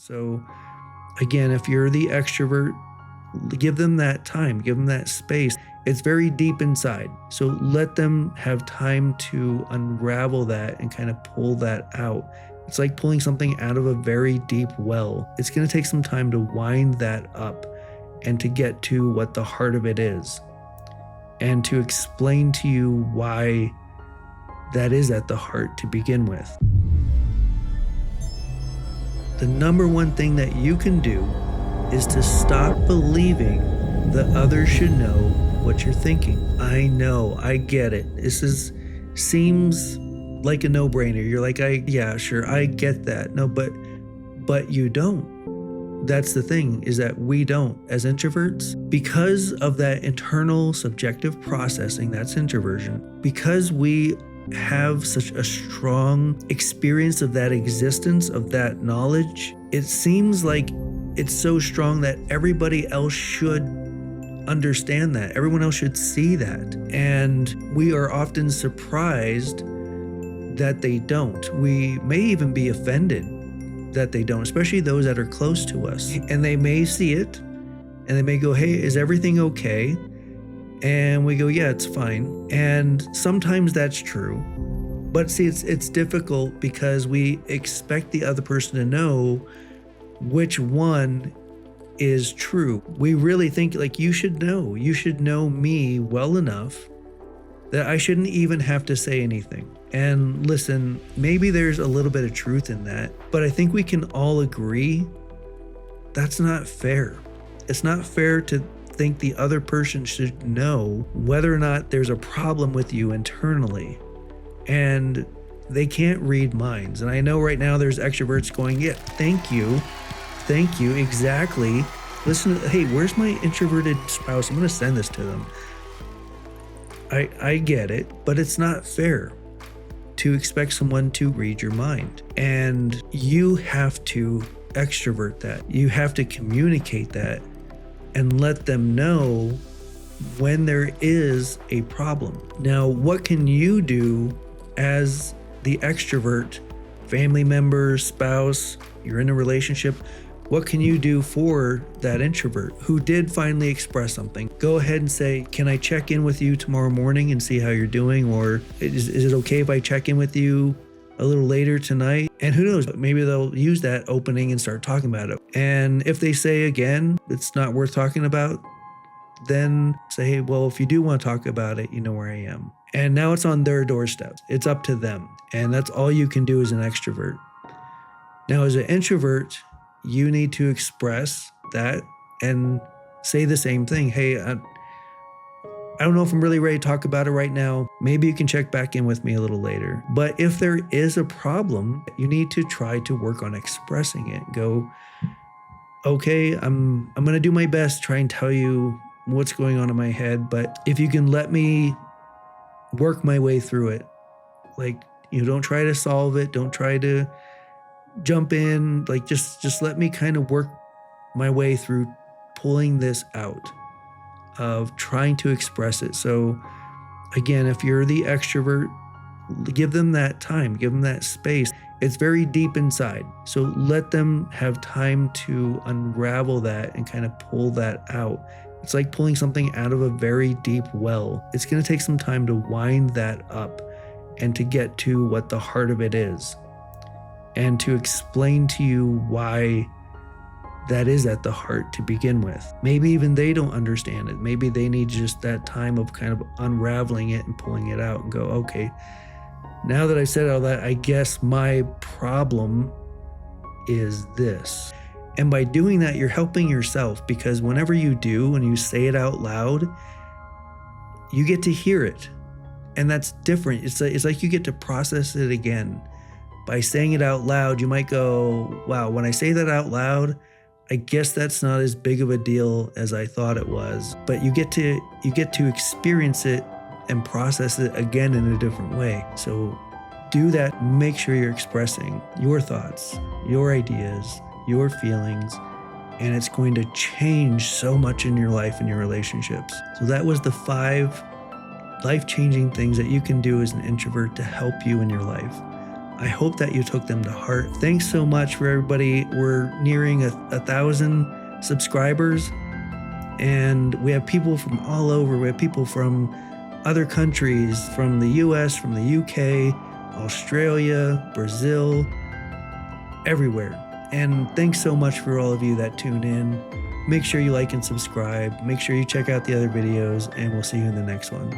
So again, if you're the extrovert, give them that time, give them that space. It's very deep inside. So let them have time to unravel that and kind of pull that out. It's like pulling something out of a very deep well. It's going to take some time to wind that up and to get to what the heart of it is and to explain to you why that is at the heart to begin with. The number one thing that you can do is to stop believing that others should know what you're thinking. I know, I get it. Seems like a no-brainer. You're like, yeah, sure, I get that. No, but you don't. That's the thing, is that we don't as introverts, because of that internal subjective processing, that's introversion, because we have such a strong experience of that existence, of that knowledge, it seems like it's so strong that everybody else should understand that. Everyone else should see that. And we are often surprised that they don't. We may even be offended that they don't, especially those that are close to us. And they may see it and they may go, hey, is everything okay? And we go, yeah, it's fine. And sometimes that's true. But see, it's difficult because we expect the other person to know which one is true. We really think like you should know me well enough that I shouldn't even have to say anything. And listen, maybe there's a little bit of truth in that, but I think we can all agree that's not fair. It's not fair to think the other person should know whether or not there's a problem with you internally. And they can't read minds. And I know right now there's extroverts going, yeah, thank you, exactly. Listen, hey, where's my introverted spouse? I'm gonna send this to them. I get it, but it's not fair to expect someone to read your mind. And you have to extrovert that. You have to communicate that and let them know when there is a problem. Now, what can you do as the extrovert, family member, spouse, you're in a relationship? What can you do for that introvert who did finally express something? Go ahead and say, can I check in with you tomorrow morning and see how you're doing? Or is it okay if I check in with you a little later tonight? And who knows, maybe they'll use that opening and start talking about it. And if they say again, it's not worth talking about, then say, hey, well, if you do want to talk about it, you know where I am. And now it's on their doorstep. It's up to them. And that's all you can do as an extrovert. Now, as an introvert, you need to express that and say the same thing. Hey, I don't know if I'm really ready to talk about it right now. Maybe you can check back in with me a little later. But if there is a problem, you need to try to work on expressing it. Go, okay, I'm going to do my best, try and tell you what's going on in my head. But if you can let me work my way through it, like, don't try to solve it. Don't try to jump in, like just let me kind of work my way through pulling this out of trying to express it. So again, if you're the extrovert, give them that time, give them that space. It's very deep inside. So let them have time to unravel that and kind of pull that out. It's like pulling something out of a very deep well. It's going to take some time to wind that up and to get to what the heart of it is, and to explain to you why that is at the heart to begin with. Maybe even they don't understand it. Maybe they need just that time of kind of unraveling it and pulling it out and go, okay, now that I said all that, I guess my problem is this. And by doing that, you're helping yourself, because whenever you do, when you say it out loud, you get to hear it. And that's different. It's like you get to process it again. By saying it out loud, you might go, wow, when I say that out loud, I guess that's not as big of a deal as I thought it was. But you get to experience it and process it again in a different way. So do that. Make sure you're expressing your thoughts, your ideas, your feelings, and it's going to change so much in your life and your relationships. So that was the 5 life-changing things that you can do as an introvert to help you in your life. I hope that you took them to heart. Thanks so much for everybody. We're nearing 1,000 subscribers, and we have people from all over. We have people from other countries, from the US, from the UK, Australia, Brazil, everywhere. And thanks so much for all of you that tune in. Make sure you like and subscribe. Make sure you check out the other videos, and we'll see you in the next one.